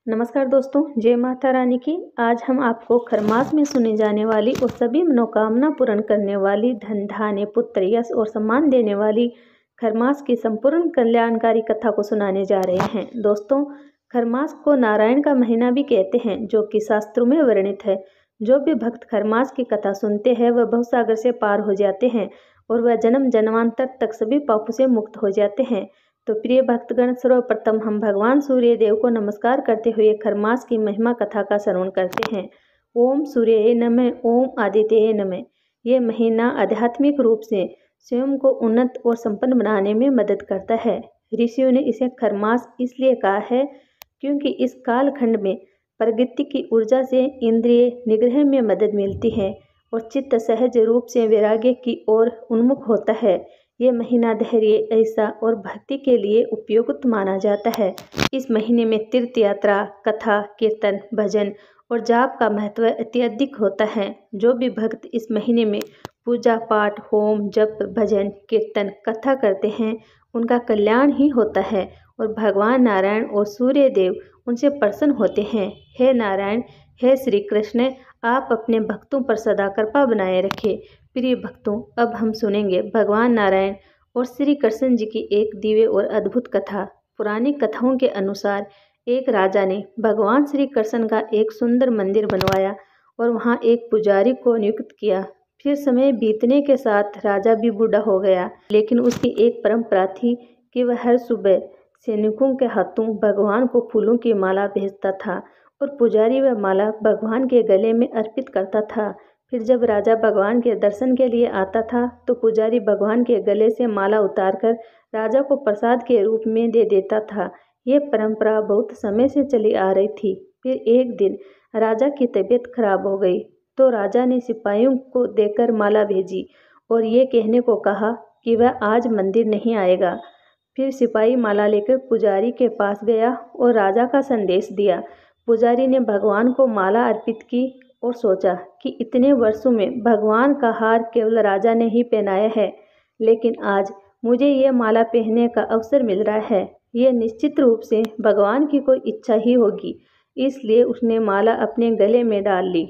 नमस्कार दोस्तों, जय माता रानी की। आज हम आपको खरमास में सुनी जाने वाली और सभी मनोकामना पूर्ण करने वाली, धन धान्य पुत्र यश और सम्मान देने वाली खरमास की संपूर्ण कल्याणकारी कथा को सुनाने जा रहे हैं। दोस्तों, खरमास को नारायण का महीना भी कहते हैं, जो कि शास्त्रों में वर्णित है। जो भी भक्त खरमास की कथा सुनते हैं वह भवसागर से पार हो जाते हैं और वह जन्म जन्मांतर तक सभी पापों से मुक्त हो जाते हैं। तो प्रिय भक्तगण, सर्वप्रथम हम भगवान सूर्य देव को नमस्कार करते हुए खरमास की महिमा कथा का श्रवण करते हैं। ओम सूर्य नमः, ओम आदित्य नमः। ये महीना आध्यात्मिक रूप से स्वयं को उन्नत और संपन्न बनाने में मदद करता है। ऋषियों ने इसे खरमास इसलिए कहा है क्योंकि इस कालखंड में प्रकृति की ऊर्जा से इंद्रिय निग्रह में मदद मिलती है और चित्त सहज रूप से वैराग्य की ओर उन्मुख होता है। ये महीना धैर्य, ऐसा और भक्ति के लिए उपयुक्त माना जाता है। इस महीने में तीर्थ यात्रा, कथा, कीर्तन, भजन और जाप का महत्व अत्यधिक होता है। जो भी भक्त इस महीने में पूजा पाठ, होम, जप, भजन, कीर्तन, कथा करते हैं उनका कल्याण ही होता है और भगवान नारायण और सूर्य देव उनसे प्रसन्न होते हैं। हे नारायण, हे श्री कृष्ण, आप अपने भक्तों पर सदा कृपा बनाए रखें। प्रिय भक्तों, अब हम सुनेंगे भगवान नारायण और श्री कृष्ण जी की एक दिव्य और अद्भुत कथा। पुरानी कथाओं के अनुसार एक राजा ने भगवान श्री कृष्ण का एक सुंदर मंदिर बनवाया और वहां एक पुजारी को नियुक्त किया। फिर समय बीतने के साथ राजा भी बूढ़ा हो गया, लेकिन उसकी एक परंपरा थी कि वह हर सुबह सैनिकों के हाथों भगवान को फूलों की माला भेजता था और पुजारी वह माला भगवान के गले में अर्पित करता था। फिर जब राजा भगवान के दर्शन के लिए आता था तो पुजारी भगवान के गले से माला उतारकर राजा को प्रसाद के रूप में दे देता था। ये परंपरा बहुत समय से चली आ रही थी। फिर एक दिन राजा की तबीयत खराब हो गई तो राजा ने सिपाहियों को देकर माला भेजी और ये कहने को कहा कि वह आज मंदिर नहीं आएगा। फिर सिपाही माला लेकर पुजारी के पास गया और राजा का संदेश दिया। पुजारी ने भगवान को माला अर्पित की और सोचा कि इतने वर्षों में भगवान का हार केवल राजा ने ही पहनाया है, लेकिन आज मुझे ये माला पहनने का अवसर मिल रहा है। ये निश्चित रूप से भगवान की कोई इच्छा ही होगी, इसलिए उसने माला अपने गले में डाल ली।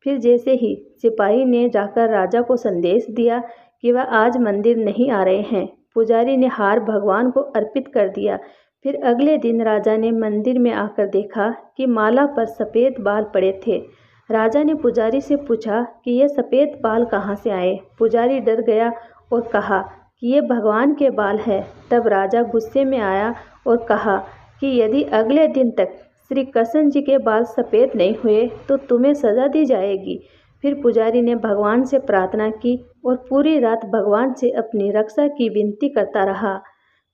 फिर जैसे ही सिपाही ने जाकर राजा को संदेश दिया कि वह आज मंदिर नहीं आ रहे हैं, पुजारी ने हार भगवान को अर्पित कर दिया। फिर अगले दिन राजा ने मंदिर में आकर देखा कि माला पर सफ़ेद बाल पड़े थे। राजा ने पुजारी से पूछा कि ये सफ़ेद बाल कहाँ से आए। पुजारी डर गया और कहा कि ये भगवान के बाल है। तब राजा गुस्से में आया और कहा कि यदि अगले दिन तक श्री कृष्ण जी के बाल सफ़ेद नहीं हुए तो तुम्हें सज़ा दी जाएगी। फिर पुजारी ने भगवान से प्रार्थना की और पूरी रात भगवान से अपनी रक्षा की विनती करता रहा।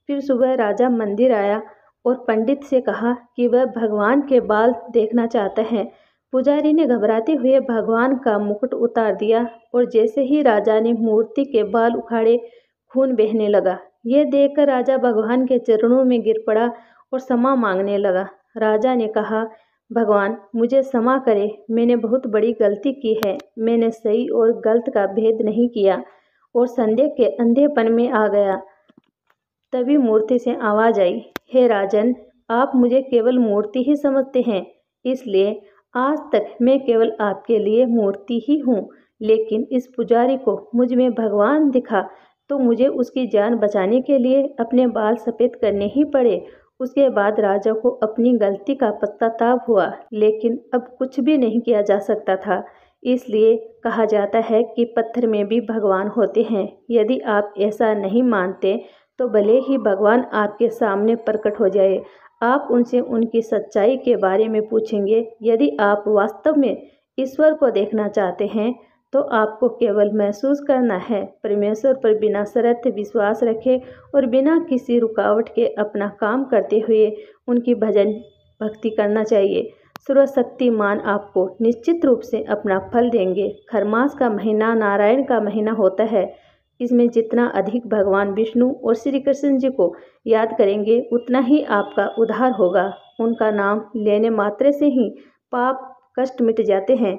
फिर सुबह राजा मंदिर आया और पंडित से कहा कि वह भगवान के बाल देखना चाहता है। पुजारी ने घबराते हुए भगवान का मुकुट उतार दिया और जैसे ही राजा ने मूर्ति के बाल उखाड़े, खून बहने लगा। ये देखकर राजा भगवान के चरणों में गिर पड़ा और क्षमा मांगने लगा। राजा ने कहा, भगवान मुझे क्षमा करें, मैंने बहुत बड़ी गलती की है। मैंने सही और गलत का भेद नहीं किया और संदेह के अंधेपन में आ गया। तभी मूर्ति से आवाज़ आई, हे राजन, आप मुझे केवल मूर्ति ही समझते हैं, इसलिए आज तक मैं केवल आपके लिए मूर्ति ही हूँ। लेकिन इस पुजारी को मुझ में भगवान दिखा तो मुझे उसकी जान बचाने के लिए अपने बाल सफ़ेद करने ही पड़े। उसके बाद राजा को अपनी गलती का पश्चाताप हुआ, लेकिन अब कुछ भी नहीं किया जा सकता था। इसलिए कहा जाता है कि पत्थर में भी भगवान होते हैं। यदि आप ऐसा नहीं मानते तो भले ही भगवान आपके सामने प्रकट हो जाए, आप उनसे उनकी सच्चाई के बारे में पूछेंगे। यदि आप वास्तव में ईश्वर को देखना चाहते हैं तो आपको केवल महसूस करना है। परमेश्वर पर बिना शर्त विश्वास रखें और बिना किसी रुकावट के अपना काम करते हुए उनकी भजन भक्ति करना चाहिए। सर्वशक्तिमान आपको निश्चित रूप से अपना फल देंगे। खरमास का महीना नारायण का महीना होता है। इसमें जितना अधिक भगवान विष्णु और श्री कृष्ण जी को याद करेंगे उतना ही आपका उद्धार होगा। उनका नाम लेने मात्र से ही पाप कष्ट मिट जाते हैं।